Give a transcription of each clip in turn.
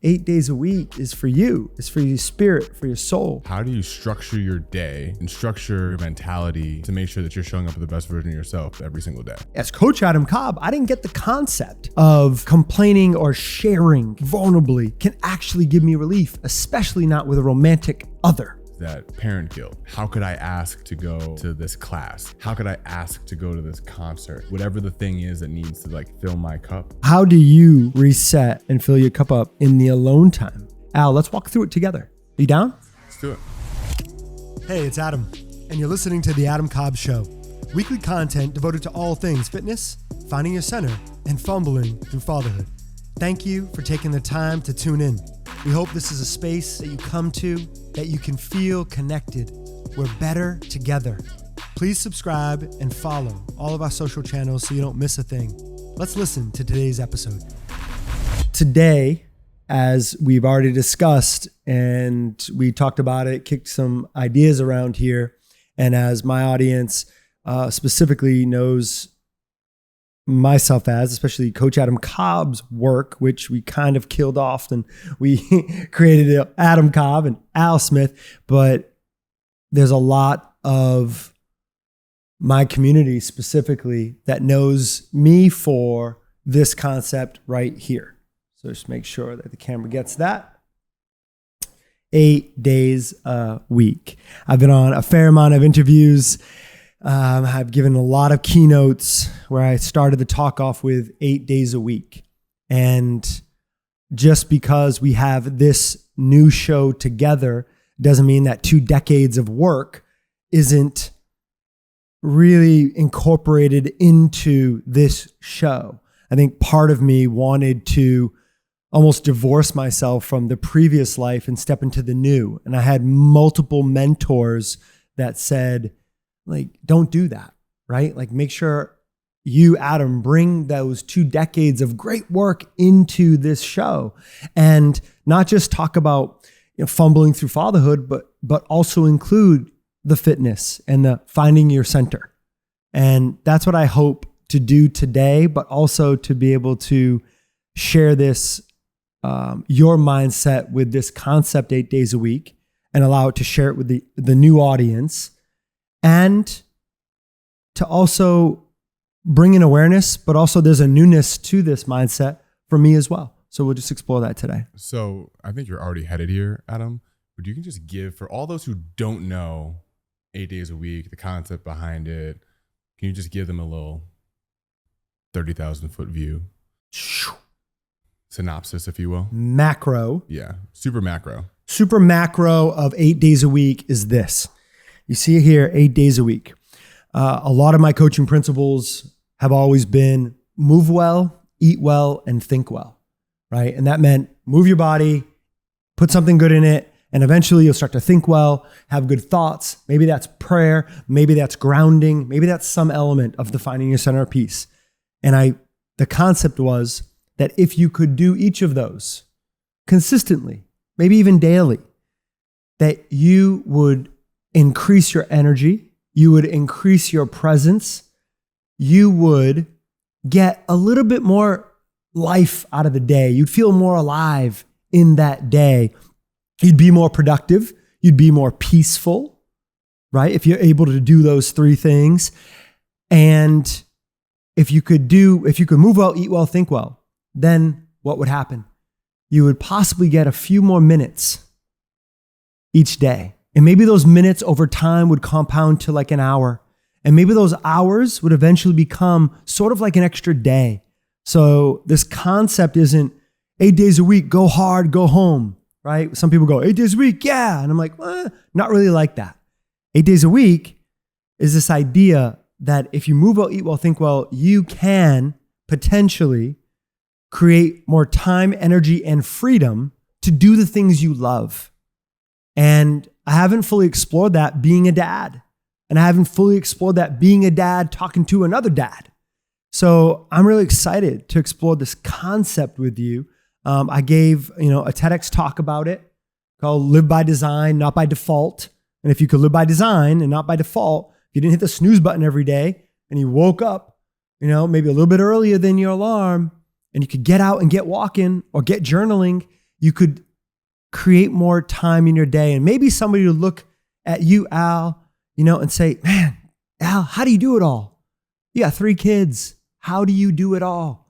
8 days a week is for you. It's for your spirit, for your soul. How do you structure your day and structure your mentality to make sure that you're showing up with the best version of yourself every single day? As Coach Adam Cobb, I didn't get the concept of complaining or sharing vulnerably can actually give me relief, especially not with a romantic other. That parent guilt. How could I ask to go to this class? How could I ask to go to this concert? Whatever the thing is that needs to fill my cup. How do you reset and fill your cup up in the alone time? Al, let's walk through it together. You down? Let's do it. Hey, it's Adam, and you're listening to the Adam Cobb Show. Weekly content devoted to all things fitness, finding your center, and fumbling through fatherhood. Thank you for taking the time to tune in. We hope this is a space that you come to, that you can feel connected. We're better together. Please subscribe and follow all of our social channels so you don't miss a thing. Let's listen to today's episode. Today, as we've already discussed and we talked about it, kicked some ideas around here, and as my audience specifically knows myself as, especially Coach Adam Cobb's work, which we kind of killed off and we created Adam Cobb and Al Smith, but there's a lot of my community specifically that knows me for this concept right here. So just make sure that the camera gets that. 8 days a week. I've been on a fair amount of interviews. I've given a lot of keynotes where I started the talk off with 8 days a week. And just because we have this new show together doesn't mean that 2 decades of work isn't really incorporated into this show. I think part of me wanted to almost divorce myself from the previous life and step into the new. And I had multiple mentors that said, don't do that, right? Make sure you, Adam, bring those 2 decades of great work into this show and not just talk about fumbling through fatherhood, but also include the fitness and the finding your center. And that's what I hope to do today, but also to be able to share this, your mindset with this concept 8 days a week and allow it to share it with the new audience. And to also bring in awareness, but also there's a newness to this mindset for me as well. So we'll just explore that today. So I think you're already headed here, Adam, but you can just give, for all those who don't know 8 days a week, the concept behind it, can you just give them a little 30,000 foot view? Synopsis, if you will. Macro. Yeah, super macro. Super macro of 8 days a week is this. You see it here, 8 days a week. A lot of my coaching principles have always been move well, eat well, and think well, right? And that meant move your body, put something good in it, and eventually you'll start to think well, have good thoughts. Maybe that's prayer, maybe that's grounding, maybe that's some element of the finding your center of peace. And the concept was that if you could do each of those consistently, maybe even daily, that you would increase your energy, you would increase your presence, you would get a little bit more life out of the day. You'd feel more alive in that day. You'd be more productive. You'd be more peaceful, right? If you're able to do those 3 things. And if you could move well, eat well, think well, then what would happen? You would possibly get a few more minutes each day. And maybe those minutes over time would compound to an hour. And maybe those hours would eventually become sort of like an extra day. So this concept isn't 8 days a week, go hard, go home, right? Some people go 8 days a week, yeah. And I'm like, not really like that. 8 days a week is this idea that if you move well, eat well, think well, you can potentially create more time, energy, and freedom to do the things you love. And I haven't fully explored that being a dad. And I haven't fully explored that being a dad talking to another dad. So I'm really excited to explore this concept with you. I gave a TEDx talk about it called Live by Design, Not by Default. And if you could live by design and not by default, if you didn't hit the snooze button every day and you woke up, maybe a little bit earlier than your alarm, and you could get out and get walking or get journaling, you could create more time in your day. And maybe somebody would look at you, Al, and say, man, Al, how do you do it all? You got 3 kids. How do you do it all?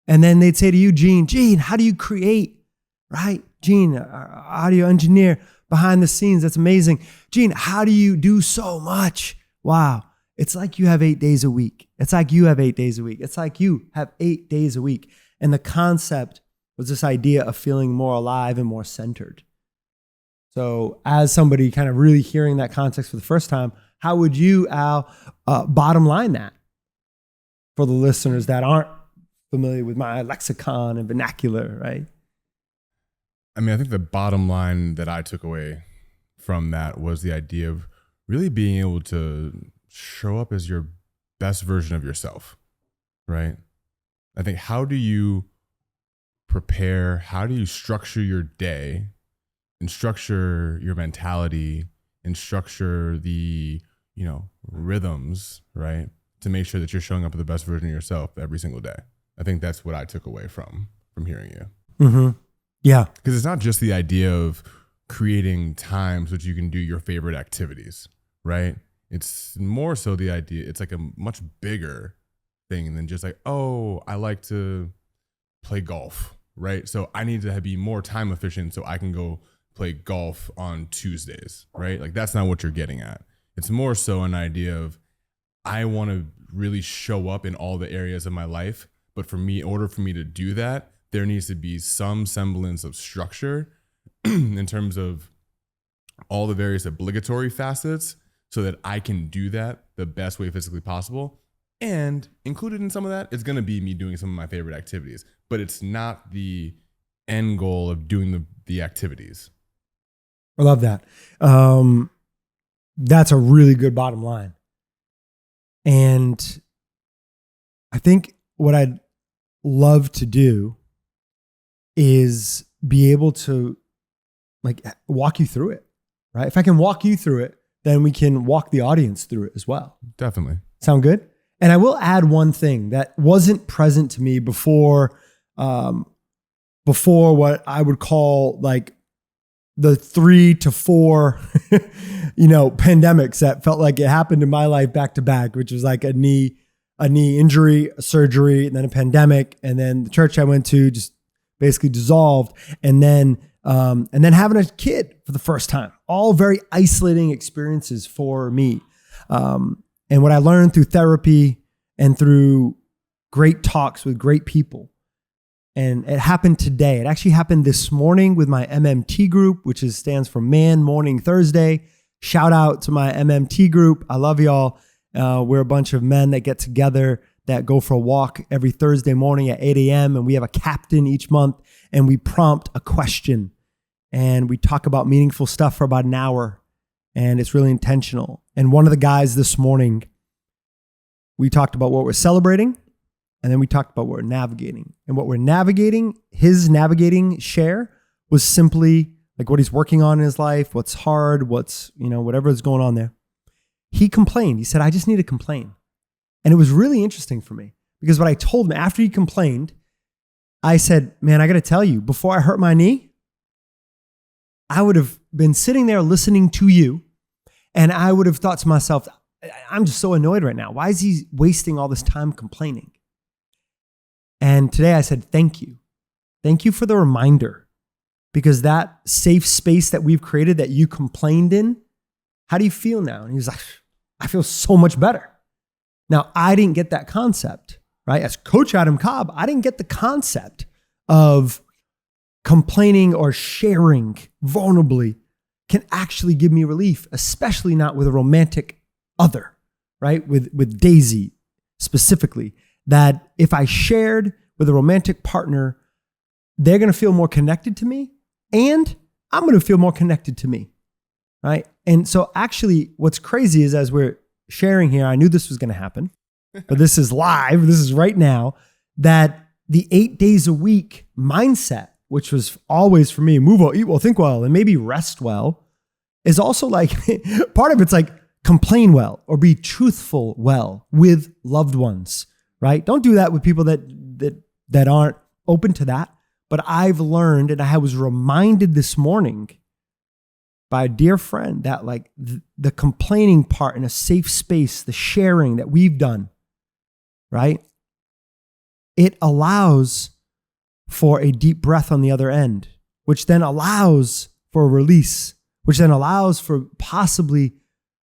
And then they'd say to you, Gene, how do you create, right? Gene, our audio engineer behind the scenes, that's amazing. Gene, how do you do so much? Wow. It's like you have 8 days a week. It's like you have 8 days a week. It's like you have 8 days a week. And the concept was this idea of feeling more alive and more centered. So as somebody kind of really hearing that context for the first time, how would you, Al, bottom line that for the listeners that aren't familiar with my lexicon and vernacular, right? I mean, I think the bottom line that I took away from that was the idea of really being able to show up as your best version of yourself, right? I think, how do you prepare? How do you structure your day and structure your mentality and structure the, rhythms, right? To make sure that you're showing up as the best version of yourself every single day. I think that's what I took away from hearing you. Mm-hmm. Yeah. Because it's not just the idea of creating times which you can do your favorite activities, right? It's more so the idea, it's like a much bigger thing than just like, oh, I like to play golf, right? So I need to be more time efficient so I can go play golf on Tuesdays, right? Like, that's not what you're getting at. It's more so an idea of, I want to really show up in all the areas of my life, but in order for me to do that, there needs to be some semblance of structure in terms of all the various obligatory facets so that I can do that the best way physically possible. And included in some of that is going to be me doing some of my favorite activities, but it's not the end goal of doing the activities. I love that. That's a really good bottom line. And I think what I'd love to do is be able to walk you through it, right? If I can walk you through it, then we can walk the audience through it as well. Definitely. Sound good? And I will add one thing that wasn't present to me before what I would call like the 3 to 4, pandemics that felt like it happened in my life back to back, which was like a knee injury, a surgery, and then a pandemic, and then the church I went to just basically dissolved, and then having a kid for the first time. All very isolating experiences for me. And what I learned through therapy and through great talks with great people. And it happened today. It actually happened this morning with my MMT group, which stands for Man Morning Thursday. Shout out to my MMT group. I love y'all. We're a bunch of men that get together that go for a walk every Thursday morning at 8 a.m. And we have a captain each month, and we prompt a question. And we talk about meaningful stuff for about an hour. And it's really intentional. And one of the guys this morning, we talked about what we're celebrating. And then we talked about what we're navigating. And what we're navigating, his navigating share was simply like what he's working on in his life, what's hard, what's, whatever is going on there. He complained. He said, I just need to complain. And it was really interesting for me because what I told him after he complained, I said, man, I got to tell you, before I hurt my knee, I would have been sitting there listening to you. And I would have thought to myself, I'm just so annoyed right now. Why is he wasting all this time complaining? And today I said, thank you. Thank you for the reminder, because that safe space that we've created that you complained in, how do you feel now? And he was like, I feel so much better. Now, I didn't get that concept, right? As Coach Adam Cobb, I didn't get the concept of complaining or sharing vulnerably can actually give me relief, especially not with a romantic other, right? With Daisy specifically, that if I shared with a romantic partner, they're going to feel more connected to me and I'm going to feel more connected to me, right? And so actually what's crazy is as we're sharing here, I knew this was going to happen, but this is live. This is right now, that the 8 days a week mindset, which was always for me, move well, eat well, think well, and maybe rest well, is also like, part of it's like complain well or be truthful well with loved ones, right? Don't do that with people that aren't open to that. But I've learned, and I was reminded this morning by a dear friend, that like the complaining part in a safe space, the sharing that we've done, right? It allows for a deep breath on the other end, which then allows for a release, which then allows for possibly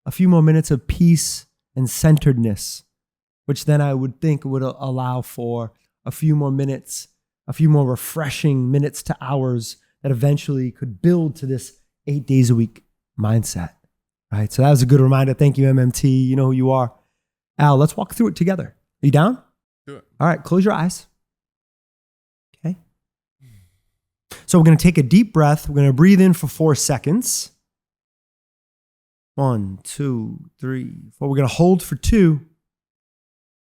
a few more minutes of peace and centeredness, which then I would think would allow for a few more minutes, a few more refreshing minutes to hours that eventually could build to this 8 days a week mindset, right? So that was a good reminder. Thank you, MMT. You know who you are. Al, let's walk through it together. Are you down? Do it. All right, close your eyes. Okay. So we're going to take a deep breath. We're going to breathe in for 4 seconds. 1, 2, 3, 4. We're going to hold for 2.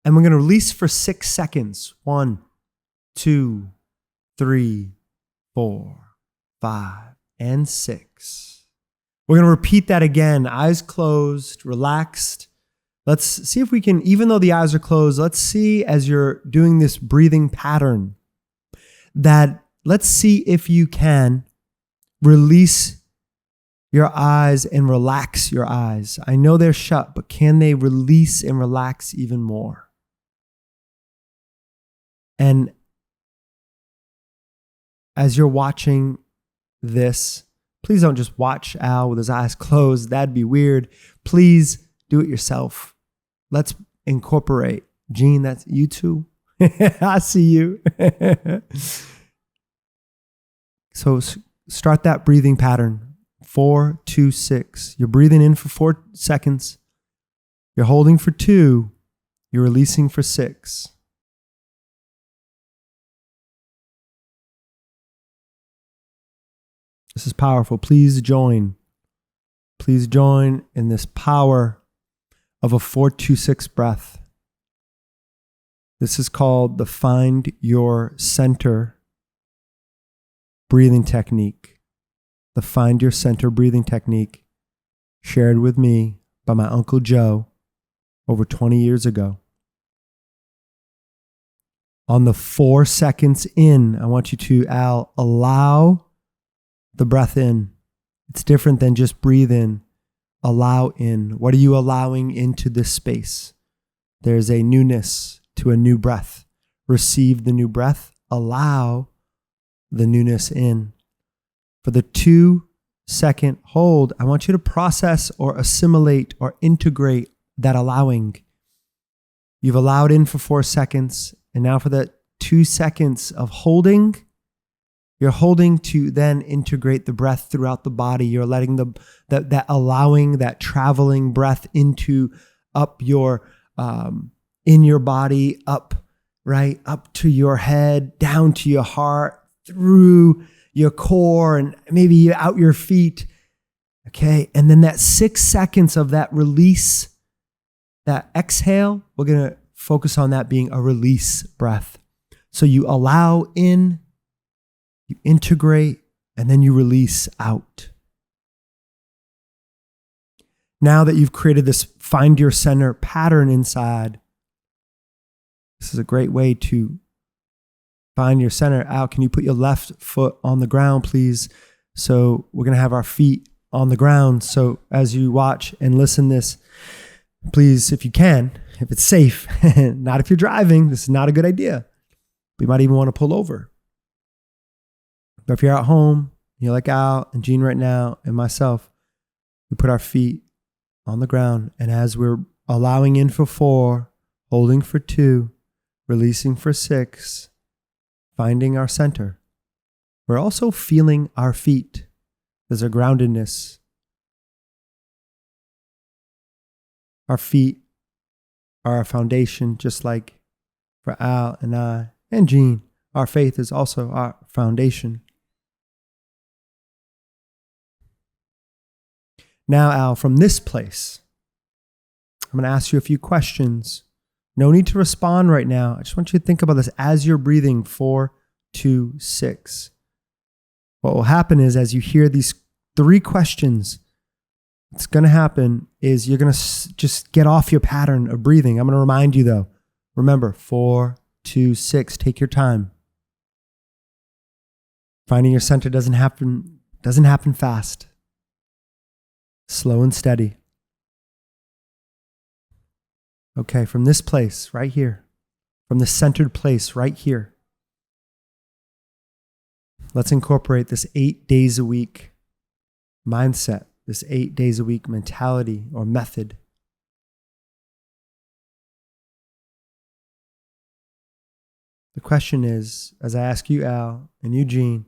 And we're going to release for 6 seconds. 1, 2, 3, 4, 5, and 6. We're going to repeat that again. Eyes closed, relaxed. Let's see if we can, even though the eyes are closed, let's see as you're doing this breathing pattern that let's see if you can release your eyes and relax your eyes. I know they're shut, but can they release and relax even more? And as you're watching this, please don't just watch Al with his eyes closed. That'd be weird. Please do it yourself. Let's incorporate. Gene, that's you too. I see you. So start that breathing pattern. 4, 2, 6. You're breathing in for 4 seconds. You're holding for 2. You're releasing for 6. This is powerful. Please join. Please join in this power of a 4-2-6 breath. This is called the Find Your Center breathing technique. The Find Your Center breathing technique shared with me by my Uncle Joe over 20 years ago. On the 4 seconds in, I want you to, Al, allow the breath in. It's different than just breathe in. Allow in. What are you allowing into this space? There's a newness to a new breath. Receive the new breath. Allow the newness in. For the 2-second hold, I want you to process or assimilate or integrate that allowing. You've allowed in for 4 seconds. And now for the 2 seconds of holding, you're holding to then integrate the breath throughout the body. You're letting that allowing, that traveling breath into up your, in your body, up, right? Up to your head, down to your heart, through your core, and maybe out your feet. Okay. And then that 6 seconds of that release, that exhale, we're going to focus on that being a release breath. So you allow in, you integrate, and then you release out. Now that you've created this find your center pattern inside, this is a great way to find your center. Al, can you put your left foot on the ground, please? So we're going to have our feet on the ground. So as you watch and listen this, please, if you can, if it's safe, not if you're driving, this is not a good idea. We might even want to pull over. But if you're at home, you're like Al and Gene right now and myself, we put our feet on the ground. And as we're allowing in for 4, holding for 2, releasing for 6, finding our center, we're also feeling our feet. There's a groundedness. Our feet are our foundation, just like for Al and I and Gene. Our faith is also our foundation. Now, Al, from this place, I'm going to ask you a few questions. No need to respond right now. I just want you to think about this as you're breathing 4, 2, 6. What will happen is as you hear these 3 questions, what's going to happen is you're going to just get off your pattern of breathing. I'm going to remind you though. Remember, 4, 2, 6. Take your time. Finding your center doesn't happen fast. Slow and steady. Okay, from this place right here, from the centered place right here, let's incorporate this 8 days a week mindset, this 8 days a week mentality or method. The question is, as I ask you, Al, and Eugene,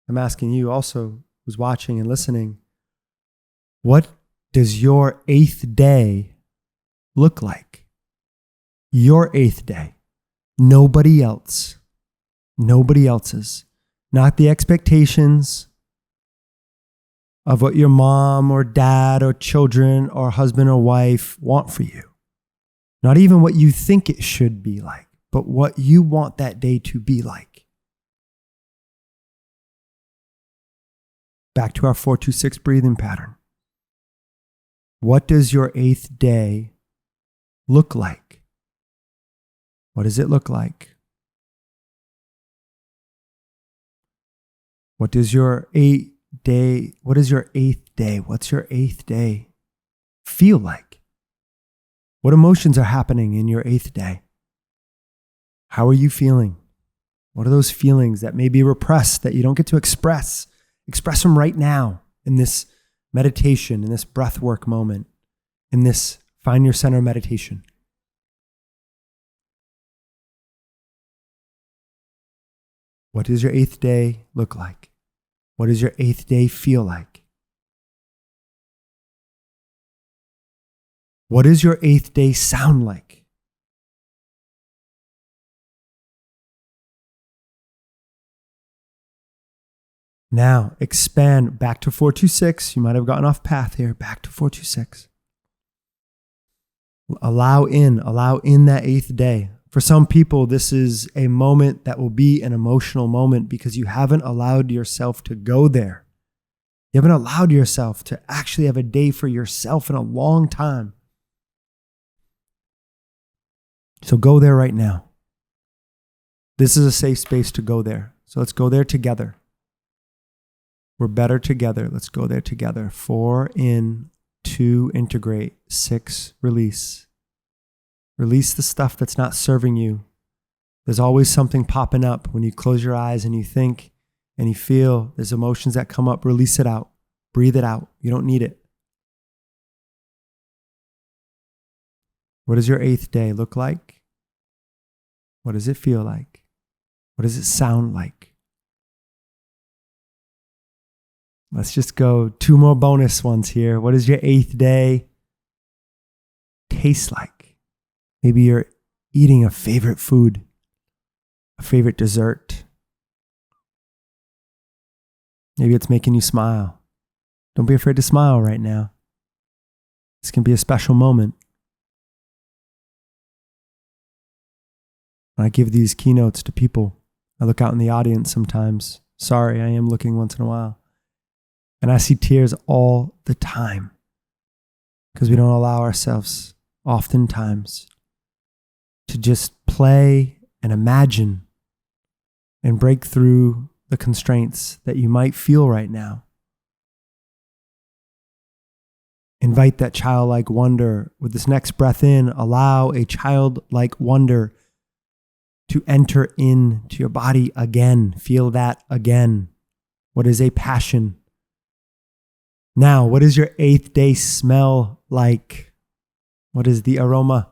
I'm asking you also, who's watching and listening, what does your 8th day look like? Your 8th day. Nobody else. Nobody else's. Not the expectations of what your mom or dad or children or husband or wife want for you. Not even what you think it should be like, but what you want that day to be like. Back to our 4-2-6 breathing pattern. What does your 8th day look like? What does it look like? What is your 8th day? What's your 8th day feel like? What emotions are happening in your 8th day? How are you feeling? What are those feelings that may be repressed that you don't get to express? Express them right now in this meditation, in this breath work moment, in this find your center meditation. What does your 8th day look like? What does your 8th day feel like? What does your 8th day sound like? Now, expand back to 4-2-6. You might have gotten off path here. Back to 4-2-6. Allow in that 8th day. For some people, this is a moment that will be an emotional moment because you haven't allowed yourself to go there. You haven't allowed yourself to actually have a day for yourself in a long time. So go there right now. This is a safe space to go there. So let's go there together. We're better together. Let's go there together. 4 in, 2 integrate, 6 release. Release the stuff that's not serving you. There's always something popping up when you close your eyes and you think and you feel there's emotions that come up. Release it out. Breathe it out. You don't need it. What does your 8th day look like? What does it feel like? What does it sound like? Let's just go 2 more bonus ones here. What does your 8th day taste like? Maybe you're eating a favorite food, a favorite dessert. Maybe it's making you smile. Don't be afraid to smile right now. This can be a special moment. When I give these keynotes to people, I look out in the audience sometimes. Sorry, I am looking once in a while. And I see tears all the time because we don't allow ourselves oftentimes to just play and imagine and break through the constraints that you might feel right now. Invite that childlike wonder. With this next breath in, allow a childlike wonder to enter into your body again. Feel that again. What is a passion? Now, what does your 8th day smell like? What is the aroma?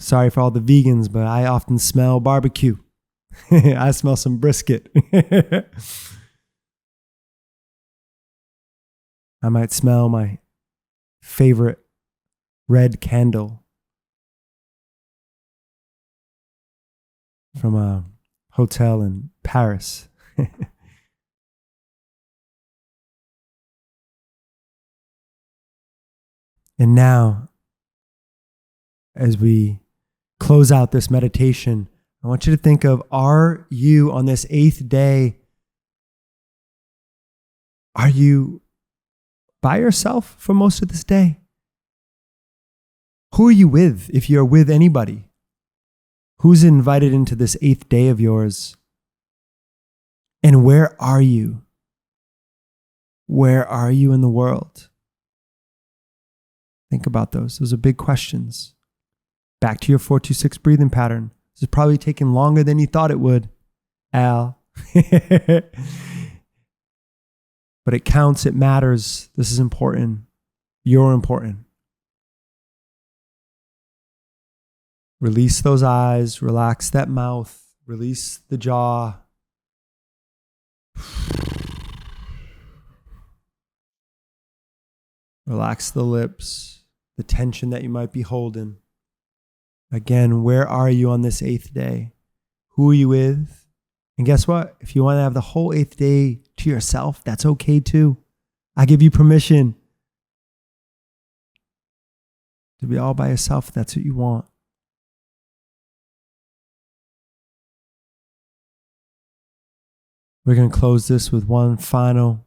Sorry for all the vegans, but I often smell barbecue. I smell some brisket. I might smell my favorite red candle from a hotel in Paris. And now, as we close out this meditation, I want you to think of, are you on this 8th day, are you by yourself for most of this day? Who are you with if you're with anybody? Who's invited into this 8th day of yours? And where are you? Where are you in the world? Think about those. Those are big questions. Back to your 4-2-6 breathing pattern. This is probably taking longer than you thought it would, Al. But it counts. It matters. This is important. You're important. Release those eyes. Relax that mouth. Release the jaw. Relax the lips, the tension that you might be holding. Again, where are you on this 8th day? Who are you with? And guess what? If you want to have the whole 8th day to yourself, that's okay too. I give you permission to be all by yourself if that's what you want. We're going to close this with one final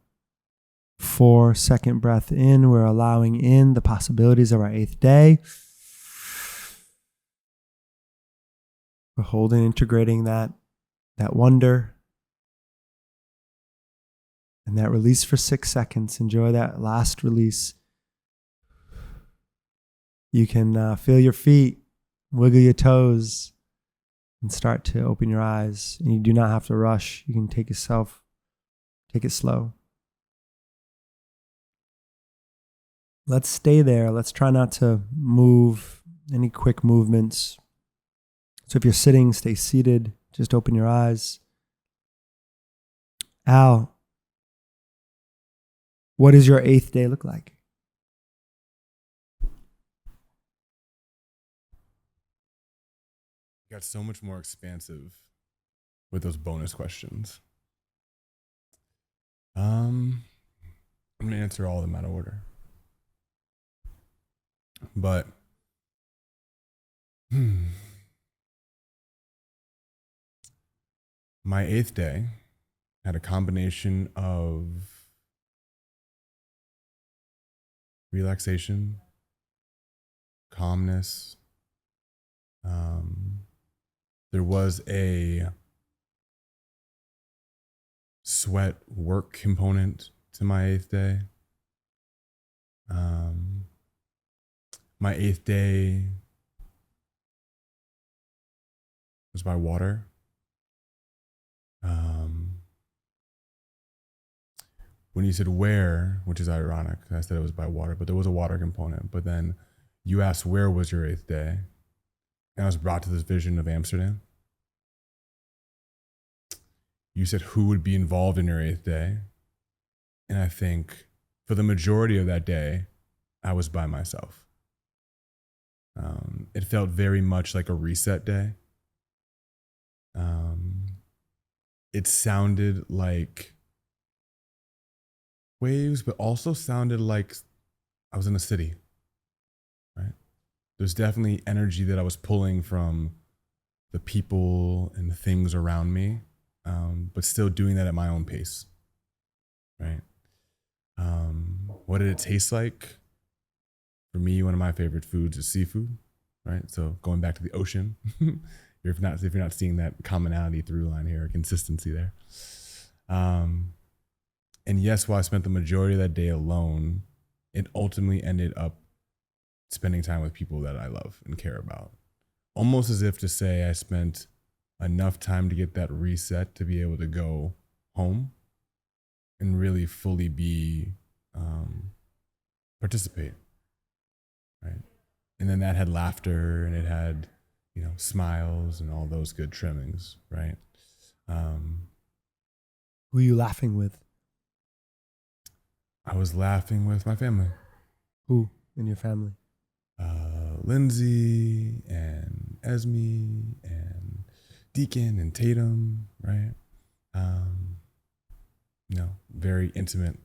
4-second breath in. We're allowing in the possibilities of our 8th day. We're holding, integrating that wonder. And that release for 6 seconds. Enjoy that last release. You can feel your feet, wiggle your toes, and start to open your eyes. And you do not have to rush. You can take it slow. Let's stay there. Let's try not to move any quick movements. So if you're sitting, stay seated. Just open your eyes. Al, what does your 8th day look like? Got so much more expansive with those bonus questions. I'm going to answer all of them out of order. But my 8th day had a combination of relaxation, calmness. There was a sweat work component to my 8th day. My 8th day was by water. When you said where, which is ironic, I said it was by water, but there was a water component. But then you asked where was your 8th day? And I was brought to this vision of Amsterdam. You said who would be involved in your 8th day? And I think for the majority of that day, I was by myself. It felt very much like a reset day. It sounded like waves, but also sounded like I was in a city, right? There's definitely energy that I was pulling from the people and the things around me, but still doing that at my own pace, right? What did it taste like? For me, one of my favorite foods is seafood, right? So going back to the ocean, if you're not seeing that commonality through line here, or consistency there. And yes, while I spent the majority of that day alone, it ultimately ended up spending time with people that I love and care about. Almost as if to say I spent enough time to get that reset to be able to go home and really fully participate, right? And then that had laughter and it had, smiles and all those good trimmings, right? Who are you laughing with? I was laughing with my family. Who in your family? Lindsay and Esme and Deacon and Tatum, right? Very intimate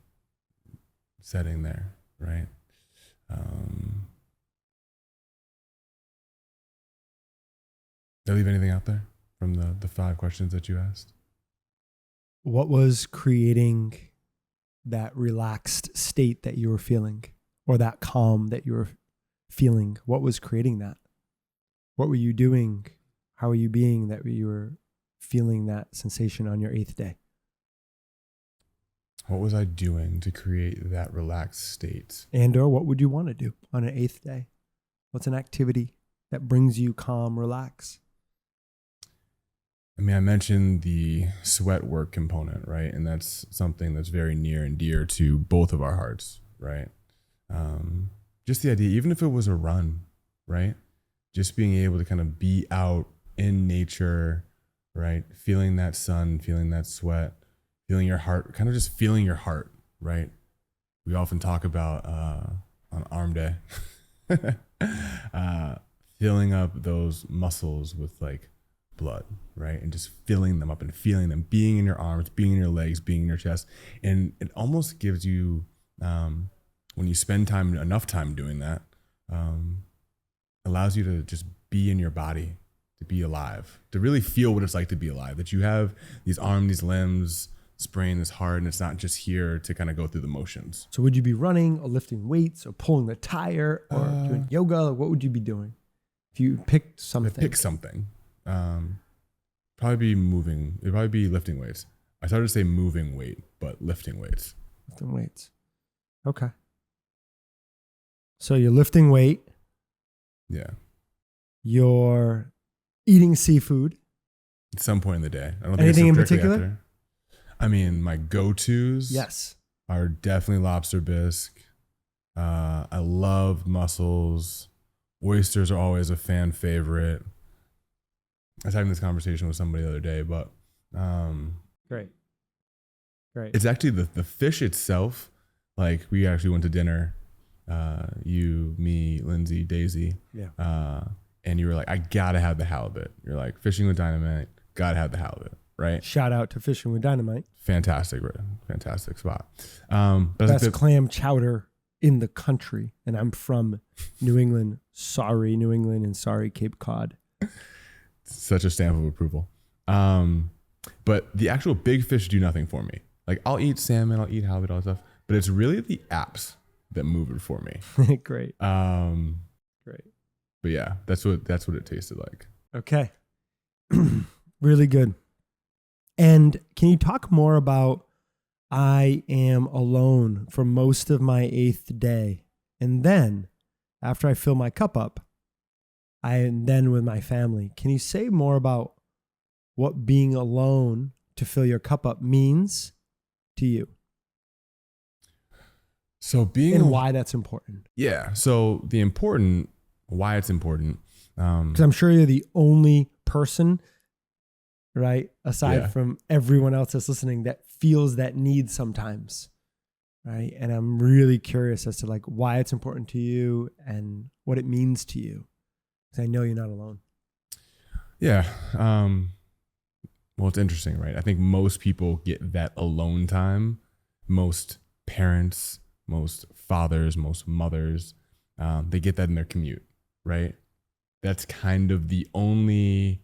setting there, right? Did I leave anything out there from the 5 questions that you asked? What was creating that relaxed state that you were feeling, or that calm that you were feeling? What was creating that? What were you doing? How are you being that you were feeling that sensation on your 8th day? What was I doing to create that relaxed state? And or what would you want to do on an 8th day? What's an activity that brings you calm, relax? I mean, I mentioned the sweat work component, right? And that's something that's very near and dear to both of our hearts, right? Just the idea, even if it was a run, right? Just being able to kind of be out in nature, right? Feeling that sun, feeling that sweat, feeling your heart, kind of just feeling your heart, right? We often talk about on arm day, filling up those muscles with like blood, right? And just filling them up and feeling them, being in your arms, being in your legs, being in your chest. And it almost gives you, when you spend enough time doing that, allows you to just be in your body, to be alive, to really feel what it's like to be alive, that you have these arms, these limbs, spraying this hard, and it's not just here to kind of go through the motions. So would you be running or lifting weights or pulling the tire or doing yoga? Like, what would you be doing if you picked something? Pick something. Probably be moving. It'd probably be lifting weights. I started to say moving weight, but lifting weights. Lifting weights. Okay. So you're lifting weight. Yeah. You're eating seafood. At some point in the day. I don't Anything in think it's directly particular? after. I mean, my go-tos Yes. are definitely lobster bisque. I love mussels. Oysters are always a fan favorite. I was having this conversation with somebody the other day, but Great. it's actually the fish itself. Like, we actually went to dinner, you, me, Lindsay, Daisy. Yeah. And you were like, I gotta have the halibut. You're like, fishing with dynamite, gotta have the halibut, right? Shout out to Fishing with Dynamite. Fantastic spot. But Best clam chowder in the country. And I'm from New England. Sorry, New England, and sorry, Cape Cod. Such a stamp of approval. But the actual big fish do nothing for me. Like, I'll eat salmon, I'll eat halibut, all that stuff, but it's really the apps that move it for me. Great. Great. But yeah, that's what it tasted like. Okay. Really good. And can you talk more about I am alone for most of my 8th day. And then after I fill my cup up, I am then with my family. Can you say more about what being alone to fill your cup up means to you? So and why that's important. Yeah. So why it's important. Because I'm sure you're the only person, right, aside from everyone else that's listening, that feels that need sometimes, right? And I'm really curious as to like why it's important to you and what it means to you. Because I know you're not alone. Yeah. Well, it's interesting, right? I think most people get that alone time. Most parents, most fathers, most mothers, they get that in their commute, right? That's kind of the only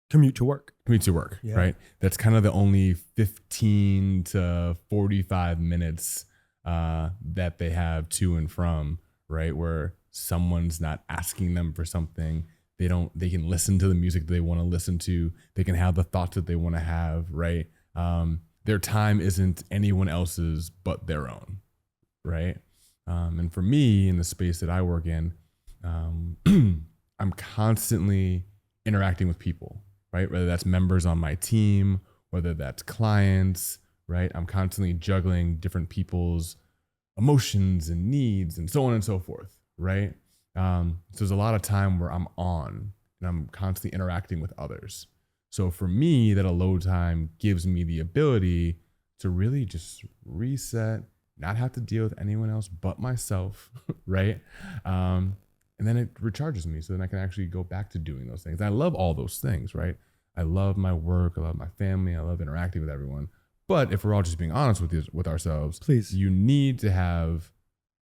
commute to work, right? That's kind of the only 15 to 45 minutes that they have to and from, right? Where someone's not asking them for something. They can listen to the music they want to listen to. They can have the thoughts that they want to have, right? Their time isn't anyone else's but their own, right? And for me, in the space that I work in, I'm constantly interacting with people, right? Whether that's members on my team, whether that's clients, right? I'm constantly juggling different people's emotions and needs and so on and so forth, right? So there's a lot of time where I'm on and I'm constantly interacting with others. So for me, that alone time gives me the ability to really just reset, not have to deal with anyone else but myself, right? And then it recharges me so then I can actually go back to doing those things. I love all those things, right? I love my work. I love my family. I love interacting with everyone. But if we're all just being honest with ourselves, please, you need to have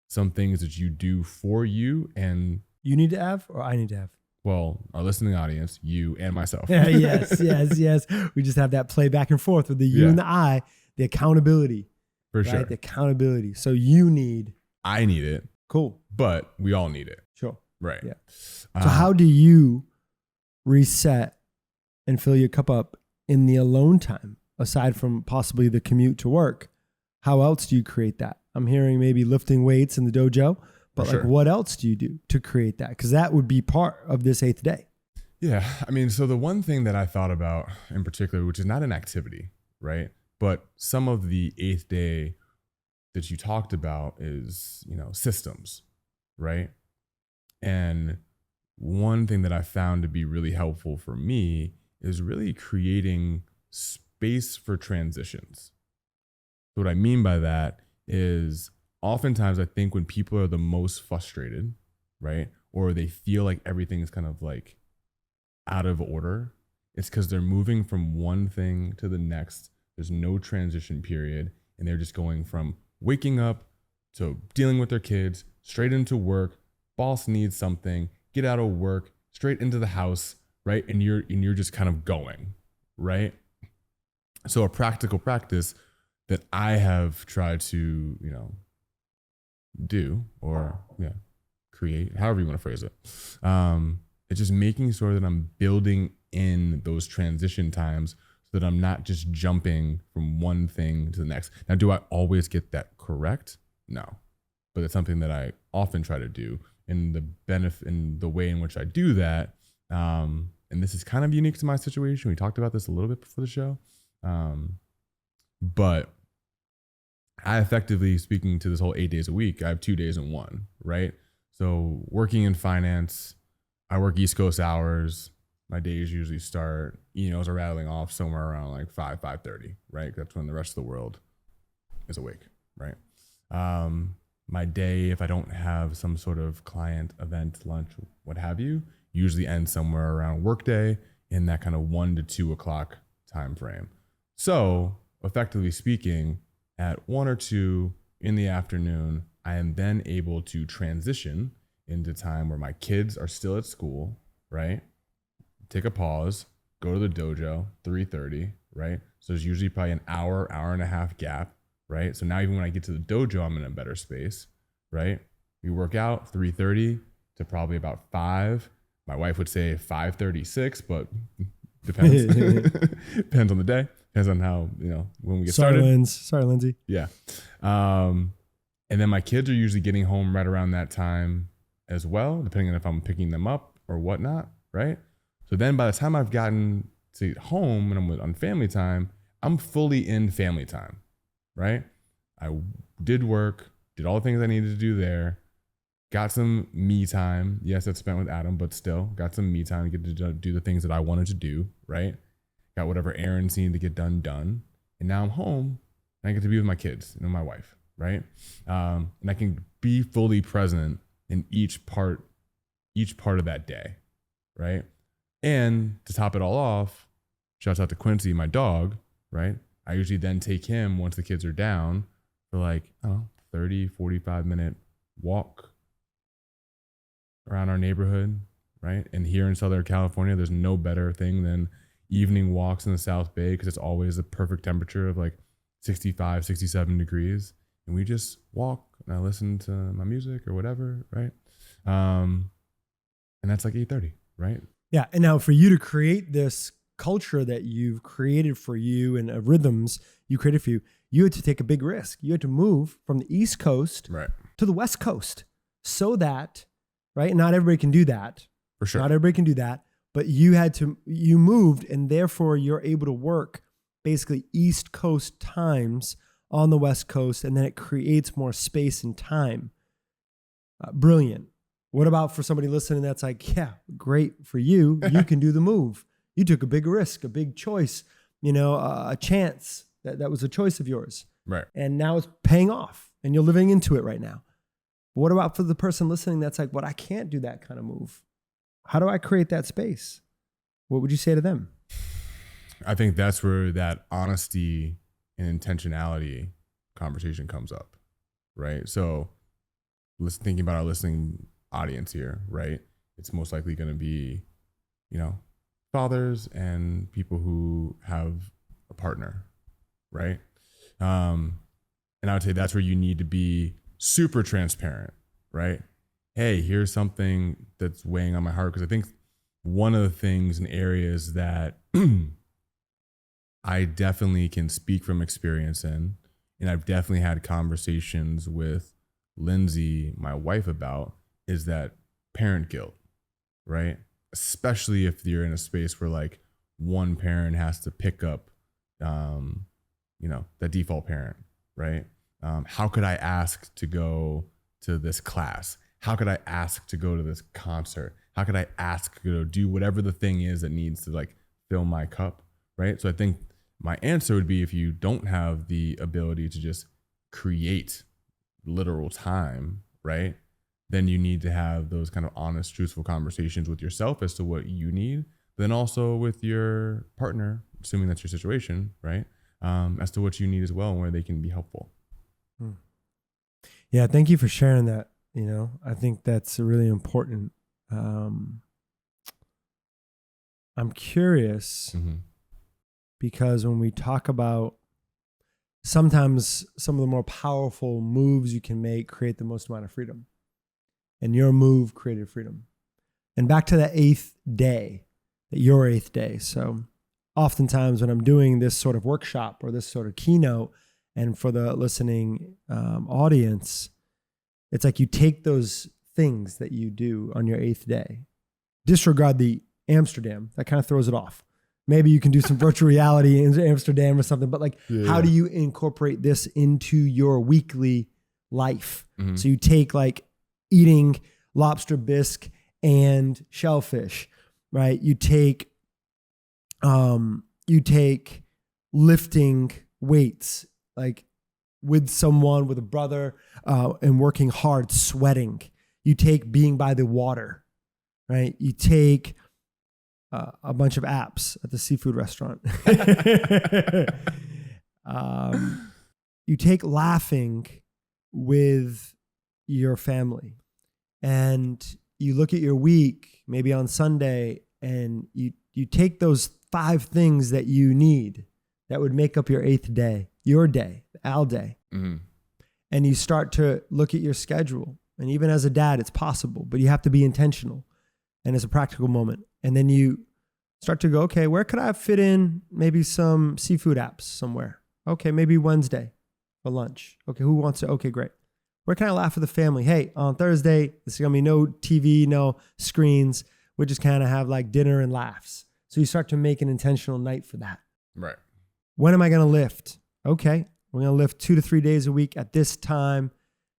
some things that you do for you. And you need to have, or I need to have? Well, our listening audience, you and myself. Yeah, yes. We just have that play back and forth with the you and the I, the accountability. For sure. The accountability. So I need it. Cool. But we all need it. Sure. Right. Yeah. So how do you reset and fill your cup up in the alone time, aside from possibly the commute to work? How else do you create that? I'm hearing maybe lifting weights in the dojo, but like what else do you do to create that? Because that would be part of this 8th day. Yeah. I mean, so the one thing that I thought about in particular, which is not an activity, right? But some of the 8th day that you talked about is, systems, right? And one thing that I found to be really helpful for me is really creating space for transitions. So what I mean by that is oftentimes I think when people are the most frustrated, right, or they feel like everything is kind of like out of order, it's because they're moving from one thing to the next. There's no transition period, and they're just going from waking up to dealing with their kids, straight into work, boss needs something, get out of work, straight into the house, right? And you're just kind of going, right? So a practical practice that I have tried to, do or create, however you want to phrase it. It's just making sure that I'm building in those transition times so that I'm not just jumping from one thing to the next. Now, do I always get that correct? No, but it's something that I often try to do. And the benefit and the way in which I do that, and this is kind of unique to my situation. We talked about this a little bit before the show, but I effectively, speaking to this whole 8 days a week, I have 2 days in one, right? So working in finance, I work East Coast hours. My days usually start, emails are rattling off somewhere around like 5:30, right? That's when the rest of the world is awake, right? My day, if I don't have some sort of client event, lunch, what have you, usually ends somewhere around workday in that kind of 1 to 2 o'clock time frame. So effectively speaking, at 1 or 2 in the afternoon, I am then able to transition into time where my kids are still at school, right? Take a pause, go to the dojo, 3:30, right? So there's usually probably an hour and a half gap, right? So now even when I get to the dojo, I'm in a better space, right? We work out 3:30 to probably about 5. My wife would say 5:36, but depends. Depends on the day. Depends on how, when we get started. Sorry, Lindsay. Yeah. And then my kids are usually getting home right around that time as well, depending on if I'm picking them up or whatnot, right? So then by the time I've gotten to home and I'm on family time, I'm fully in family time, right? I did work, did all the things I needed to do there, got some me time. Yes, that's spent with Adam, but still got some me time to get to do the things that I wanted to do, right? Got whatever errands needed to get done. And now I'm home and I get to be with my kids and my wife, right? And I can be fully present in each part of that day, right? And to top it all off, shouts out to Quincy, my dog, right? I usually then take him once the kids are down for like, 30, 45-minute walk around our neighborhood, right? And here in Southern California, there's no better thing than evening walks in the South Bay because it's always the perfect temperature of like 65, 67 degrees. And we just walk and I listen to my music or whatever, right? And that's like 8:30, right? Yeah. And now for you to create this culture that you've created for you and rhythms you created for you, you had to take a big risk. You had to move from the East Coast to the West Coast so that, right? And not everybody can do that. For sure. Not everybody can do that. But you moved and therefore you're able to work basically East Coast times on the West Coast, and then it creates more space and time. Brilliant. What about for somebody listening that's like, yeah, great for you. You can do the move. You took a big risk, a big choice, a chance. That was a choice of yours. Right. And now it's paying off and you're living into it right now. But what about for the person listening that's like, I can't do that kind of move. How do I create that space? What would you say to them? I think that's where that honesty and intentionality conversation comes up, right? So thinking about our listening audience here, right? It's most likely going to be, fathers and people who have a partner, right? And I would say that's where you need to be super transparent, right? Hey, here's something that's weighing on my heart. Because I think one of the things and areas that I definitely can speak from experience in, and I've definitely had conversations with Lindsay, my wife, about, is that parent guilt, right? Especially if you're in a space where like one parent has to pick up, the default parent, right? How could I ask to go to this class? How could I ask to go to this concert? How could I ask to go do whatever the thing is that needs to like fill my cup, right? So I think my answer would be, if you don't have the ability to just create literal time, right, then you need to have those kind of honest, truthful conversations with yourself as to what you need, then also with your partner, assuming that's your situation, right, as to what you need as well and where they can be helpful. Yeah, thank you for sharing that. I think that's really important. I'm curious because when we talk about sometimes some of the more powerful moves you can make create the most amount of freedom, and your move created freedom. And back to that eighth day, your eighth day. So oftentimes when I'm doing this sort of workshop or this sort of keynote, and for the listening audience, it's like you take those things that you do on your eighth day, disregard the Amsterdam, that kind of throws it off. Maybe you can do some virtual reality in Amsterdam or something, but like, how do you incorporate this into your weekly life? So you take like eating lobster bisque and shellfish, right? You take lifting weights, like with someone, with a brother, and working hard, sweating. You take being by the water, right? You take a bunch of apps at the seafood restaurant. You take laughing with your family, and you look at your week, maybe on Sunday, and you take those 5 things that you need that would make up your eighth day, your day, our day. And you start to look at your schedule. And even as a dad, it's possible, but you have to be intentional. And it's a practical moment. And then you start to go, okay, where could I fit in maybe some seafood apps somewhere? Okay, maybe Wednesday for lunch. Okay, who wants to? Okay, great. Where can I laugh with the family? Hey, on Thursday, this is going to be no TV, no screens. We just kind of have like dinner and laughs. So you start to make an intentional night for that. Right. When am I going to lift? Okay, we're going to lift 2 to 3 days a week at this time,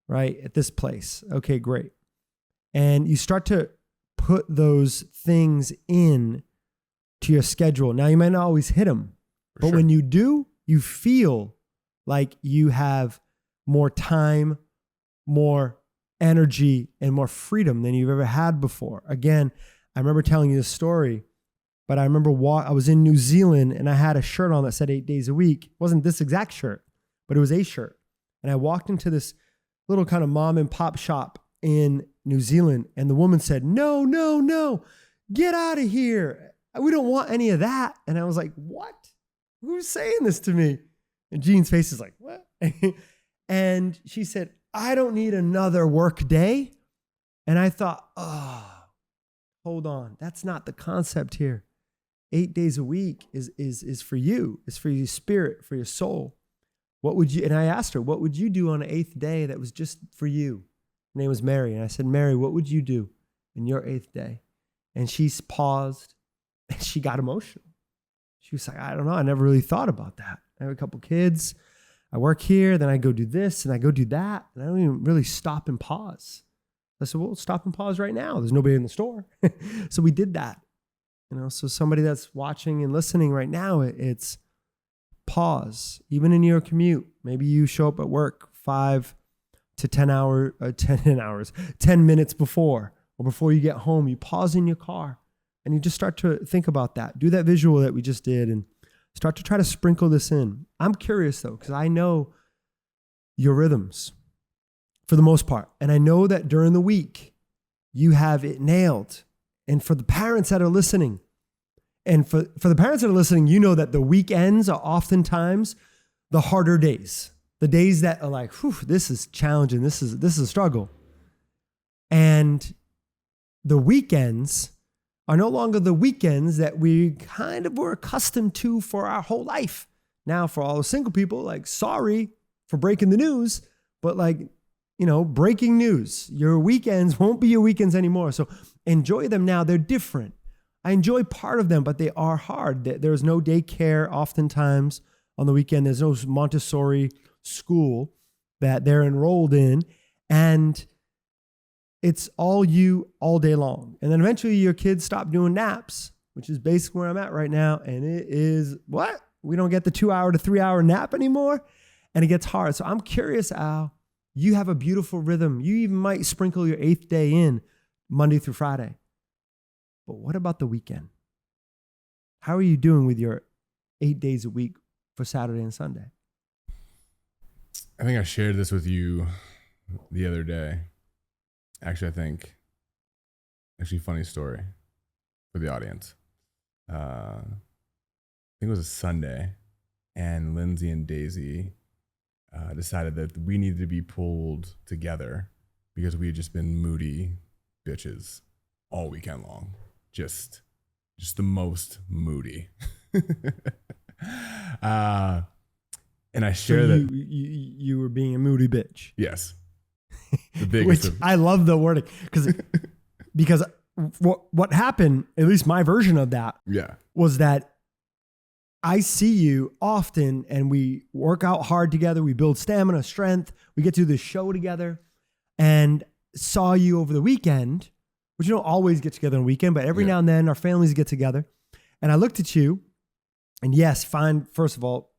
right? At this place. Okay, great. And you start to put those things in to your schedule. Now, you might not always hit them, but when you do, you feel like you have more time, more energy, and more freedom than you've ever had before. Again, I remember telling you this story, but I remember I was in New Zealand and I had a shirt on that said 8 days a week. It wasn't this exact shirt, but it was a shirt. And I walked into this little kind of mom and pop shop in New Zealand, and the woman said, no, get out of here. We don't want any of that. And I was like, what? Who's saying this to me? And Jean's face is like, what? And she said, I don't need another work day. And I thought, oh, hold on. That's not the concept here. 8 days a week is for you. It's for your spirit, for your soul. What would you, and I asked her, what would you do on an 8th day that was just for you? Her name was Mary. And I said, Mary, what would you do in your 8th day? And she paused and she got emotional. She was like, I don't know. I never really thought about that. I have a couple kids. I work here. Then I go do this and I go do that. And I don't even really stop and pause. I said, well, stop and pause right now. There's nobody in the store. So we did that. So somebody that's watching and listening right now, it's pause. Even in your commute, maybe you show up at work 5 to 10 minutes before, or before you get home, you pause in your car and you just start to think about that. Do that visual that we just did and start to try to sprinkle this in. I'm curious though, because I know your rhythms for the most part. And I know that during the week, you have it nailed. And for the parents that are listening, you know that the weekends are oftentimes the harder days, the days that are like, whew, this is challenging. This is a struggle. And the weekends are no longer the weekends that we kind of were accustomed to for our whole life. Now, for all the single people, like, sorry for breaking the news, but like, breaking news. Your weekends won't be your weekends anymore. So enjoy them now. They're different. I enjoy part of them, but they are hard. There's no daycare oftentimes on the weekend. There's no Montessori school that they're enrolled in. And it's all you all day long. And then eventually your kids stop doing naps, which is basically where I'm at right now. And it is what? We don't get the 2 hour to 3 hour nap anymore. And it gets hard. So I'm curious, Al, you have a beautiful rhythm. You even might sprinkle your 8th day in Monday through Friday. But what about the weekend? How are you doing with your 8 days a week for Saturday and Sunday? I think I shared this with you the other day. Actually, funny story for the audience. I think it was a Sunday, and Lindsay and Daisy decided that we needed to be pulled together because we had just been moody bitches all weekend long. Just the most moody. And I share that you were being a moody bitch. Yes. The biggest. Which I love the wording because what happened, at least my version of that, was that I see you often and we work out hard together. We build stamina, strength. We get to the show together, and saw you over the weekend, which you don't always get together on the weekend, but every now and then our families get together. And I looked at you, and first of all,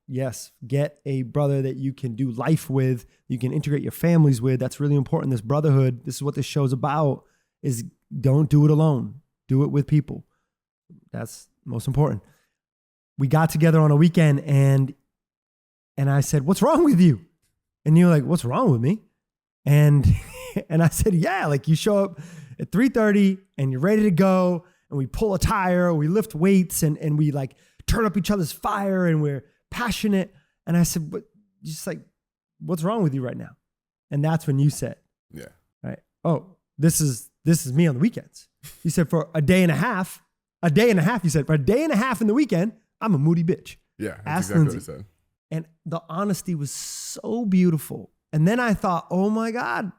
get a brother that you can do life with, you can integrate your families with. That's really important. This brotherhood, this is what this show's about, is don't do it alone. Do it with people. That's most important. We got together on a weekend and I said, "What's wrong with you?" And you're like, "What's wrong with me?" And I said, "Yeah, like you show up at 3:30 and you're ready to go, and we pull a tire, we lift weights, and we like turn up each other's fire, and we're passionate." And I said, "But just like, what's wrong with you right now?" And that's when you said, right, "Oh, this is me on the weekends." You said, "For a day and a half, you said, for a day and a half in the weekend, I'm a moody bitch." Yeah, that's exactly what I said. And the honesty was so beautiful. And then I thought, oh my God,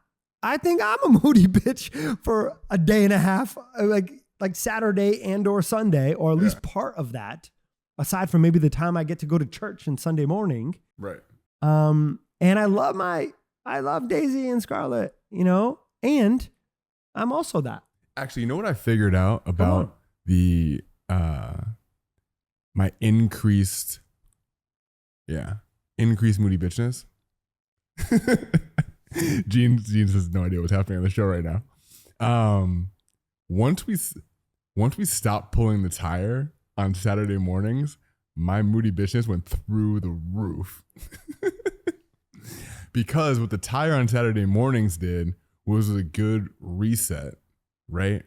I think I'm a moody bitch for a day and a half, like Saturday and or Sunday, or at least part of that, aside from maybe the time I get to go to church on Sunday morning. Right. And I love Daisy and Scarlett, and I'm also that. Actually, you know what I figured out about the, my increased moody bitchness? Gene has no idea what's happening on the show right now. Once we stopped pulling the tire on Saturday mornings, my moody bitchness went through the roof. Because what the tire on Saturday mornings did was a good reset, right?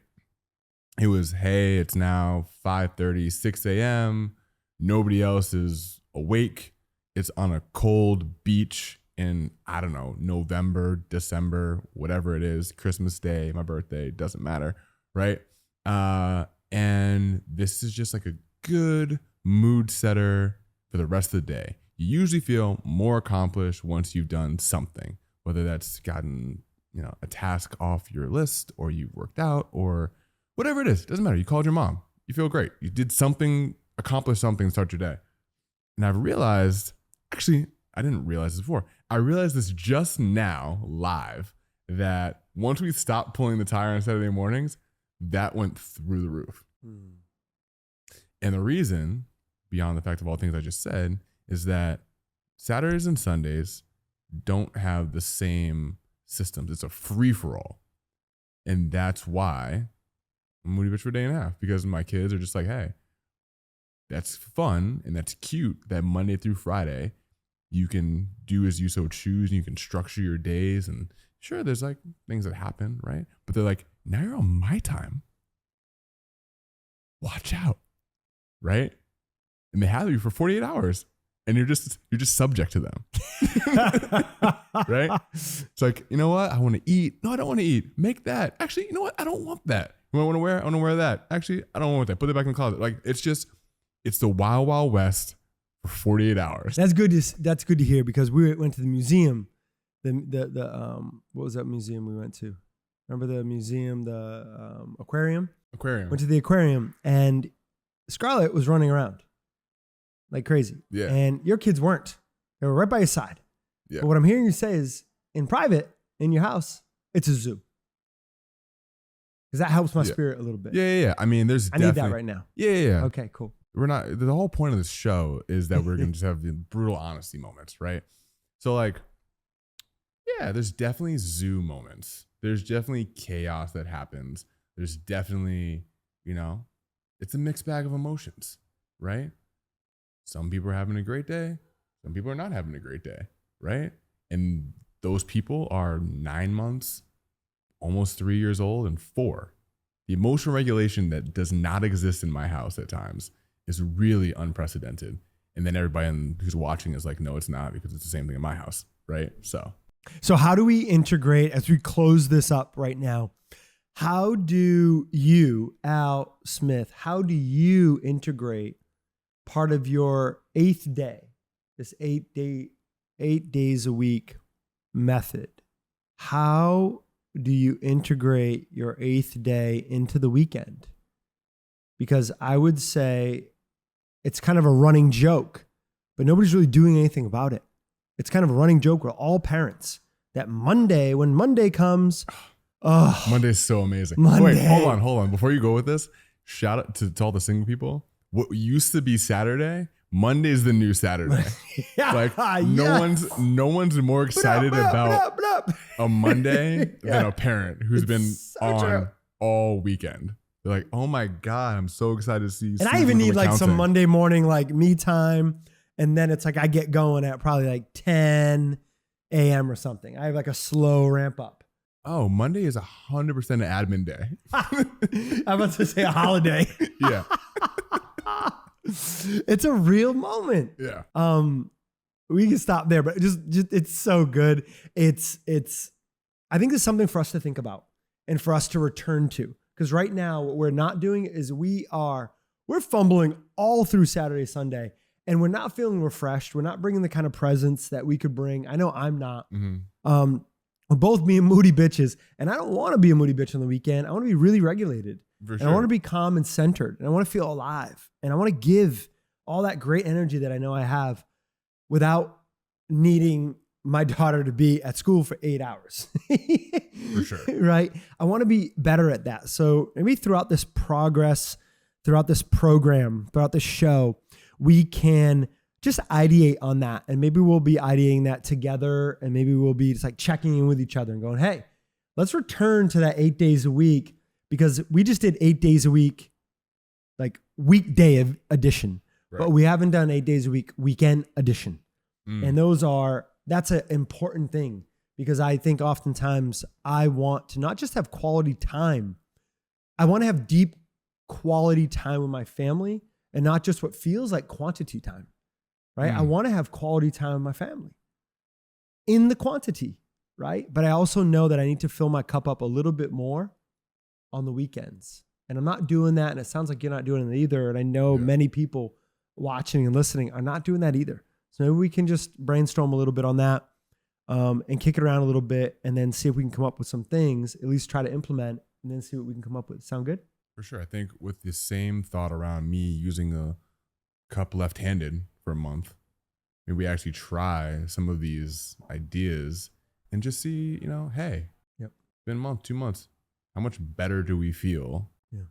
It was, hey, it's now 5:30, 6 a.m. Nobody else is awake. It's on a cold beach in, I don't know, November, December, whatever it is, Christmas Day, my birthday, doesn't matter, right? And this is just like a good mood setter for the rest of the day. You usually feel more accomplished once you've done something, whether that's gotten, a task off your list, or you've worked out, or whatever it is. It doesn't matter. You called your mom. You feel great. You did something, accomplished something, start your day. And I've realized, actually, I didn't realize this before. I realized this just now, live, that once we stopped pulling the tire on Saturday mornings, that went through the roof. And the reason, beyond the fact of all things I just said, is that Saturdays and Sundays don't have the same systems. It's a free-for-all. And that's why I'm moody bitch for a day and a half, because my kids are just like, hey, that's fun and that's cute that Monday through Friday you can do as you so choose, and you can structure your days. And sure, there's like things that happen, right? But they're like, now you're on my time. Watch out, right? And they have you for 48 hours, and you're just subject to them, right? It's like, you know what? I want to eat. No, I don't want to eat. Make that. Actually, you know what? I don't want that. What I want to wear? I want to wear that. Actually, I don't want that. Put it back in the closet. Like, it's the wild, wild west for 48 hours. That's good to hear, because we went to the museum. What was that museum we went to? Remember the museum, the aquarium? Aquarium. Went to the aquarium, and Scarlett was running around like crazy. Yeah. And your kids weren't. They were right by your side. Yeah. But what I'm hearing you say is, in private, in your house, it's a zoo. Because that helps my spirit a little bit. Yeah. I mean, I need that right now. Yeah. Okay, cool. The whole point of this show is that we're going to just have the brutal honesty moments, right? So like, yeah, there's definitely zoo moments. There's definitely chaos that happens. There's definitely, it's a mixed bag of emotions, right? Some people are having a great day. Some people are not having a great day, right? And those people are 9 months, almost 3 years old, and 4. The emotional regulation that does not exist in my house at times is really unprecedented. And then everybody who's watching is like, no, it's not, because it's the same thing in my house, right? So how do we integrate, as we close this up right now, how do you, Al Smith, how do you integrate part of your 8th day, this 8 days a week method? How do you integrate your 8th day into the weekend? Because I would say it's kind of a running joke, but nobody's really doing anything about it. It's kind of a running joke with all parents that when Monday comes, Monday's so amazing. Monday. Wait, hold on. Before you go with this, shout out to all the single people. What used to be Saturday, Monday's the new Saturday. Like no one's more excited about a Monday than a parent who's been on all weekend. They're like, oh my God, I'm so excited to see you. And I even need like some Monday morning, like me time. And then it's like I get going at probably like 10 a.m. or something. I have like a slow ramp up. Oh, Monday is 100% an admin day. I'm about to say a holiday. Yeah. It's a real moment. Yeah. We can stop there, but just it's so good. It's I think it's something for us to think about and for us to return to. Because right now what we're not doing is we're fumbling all through Saturday, Sunday. And we're not feeling refreshed. We're not bringing the kind of presence that we could bring. I know I'm not. Mm-hmm. We're both being moody bitches. And I don't want to be a moody bitch on the weekend. I want to be really regulated. For and sure. I want to be calm and centered. And I want to feel alive. And I want to give all that great energy that I know I have without needing my daughter to be at school for 8 hours. For sure. Right? I want to be better at that. So maybe throughout this progress, throughout this program, throughout this show, we can just ideate on that. And maybe we'll be ideating that together. And maybe we'll be just like checking in with each other and going, hey, let's return to that 8 days a week, because we just did 8 days a week, like weekday edition, right. But we haven't done 8 days a week, weekend edition. And that's an important thing, because I think oftentimes I want to not just have quality time. I want to have deep quality time with my family, and not just what feels like quantity time, right? I want to have quality time with my family in the quantity, right? But I also know that I need to fill my cup up a little bit more on the weekends. And I'm not doing that. And it sounds like you're not doing it either. And I know many people watching and listening are not doing that either. So maybe we can just brainstorm a little bit on that and kick it around a little bit, and then see if we can come up with some things, at least try to implement, and then see what we can come up with. Sound good? For sure. I think with the same thought around me using a cup left-handed for a month, maybe we actually try some of these ideas and just see, hey, it's been a month, 2 months. How much better do we feel,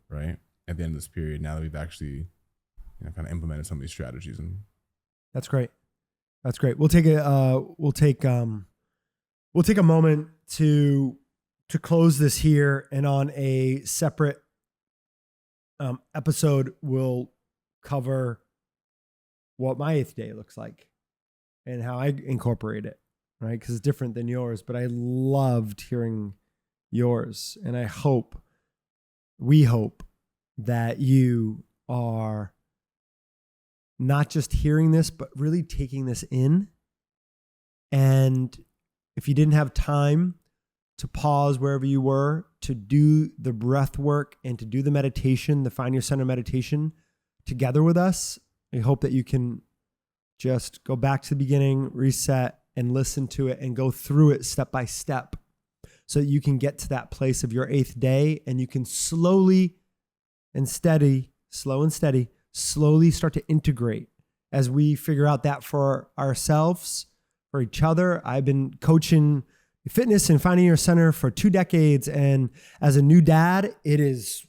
right, at the end of this period, now that we've actually kind of implemented some of these strategies? And that's great. That's great. We'll take a moment to close this here, and on a separate episode, we'll cover what my 8th day looks like and how I incorporate it, right? Because it's different than yours, but I loved hearing yours. And we hope that you are not just hearing this, but really taking this in. And if you didn't have time to pause wherever you were, to do the breath work and to do the meditation, the Find Your Center meditation together with us. I hope that you can just go back to the beginning, reset, and listen to it and go through it step by step so that you can get to that place of your 8th day and you can slow and steady slowly start to integrate as we figure out that for ourselves, for each other. I've been coaching fitness and Finding Your Center for 2 decades. And as a new dad, it is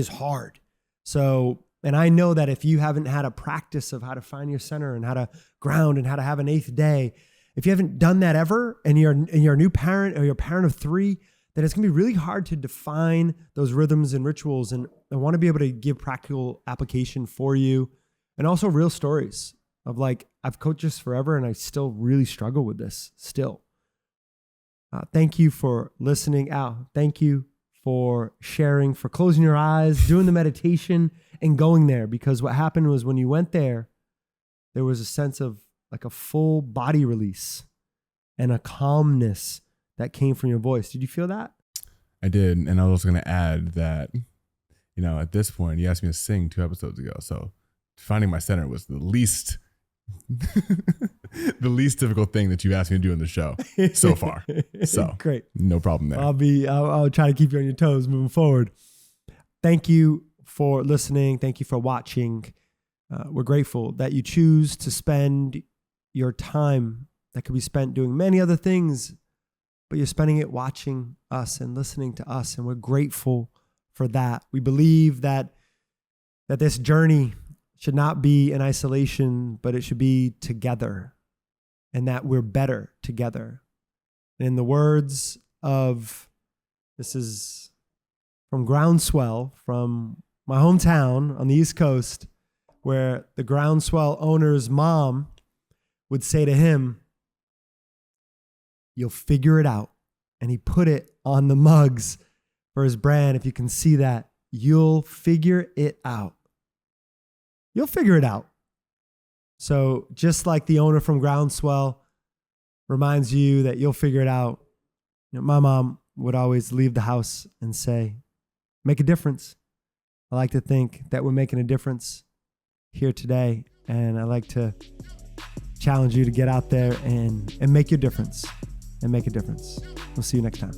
hard. So, and I know that if you haven't had a practice of how to find your center and how to ground and how to have an 8th day, if you haven't done that ever and you're a new parent or you're a parent of 3, then it's gonna be really hard to define those rhythms and rituals. And I wanna be able to give practical application for you and also real stories of like, I've coached this forever and I still really struggle with this still. Thank you for listening out. Thank you for sharing, for closing your eyes, doing the meditation and going there. Because what happened was when you went there, there was a sense of like a full body release and a calmness that came from your voice. Did you feel that? I did. And I was going to add that, at this point, you asked me to sing 2 episodes ago. So finding my center was the least difficult thing that you asked me to do in the show so far. So great. No problem there. I'll try to keep you on your toes moving forward. Thank you for listening. Thank you for watching. We're grateful that you choose to spend your time that could be spent doing many other things, but you're spending it watching us and listening to us. And we're grateful for that. We believe that this journey should not be in isolation, but it should be together, and that we're better together. And in the words of, this is from Groundswell, from my hometown on the East Coast, where the Groundswell owner's mom would say to him, "You'll figure it out." And he put it on the mugs for his brand. If you can see that, you'll figure it out. You'll figure it out. So just like the owner from Groundswell reminds you that you'll figure it out, my mom would always leave the house and say, make a difference. I like to think that we're making a difference here today. And I like to challenge you to get out there and make your difference and make a difference. We'll see you next time.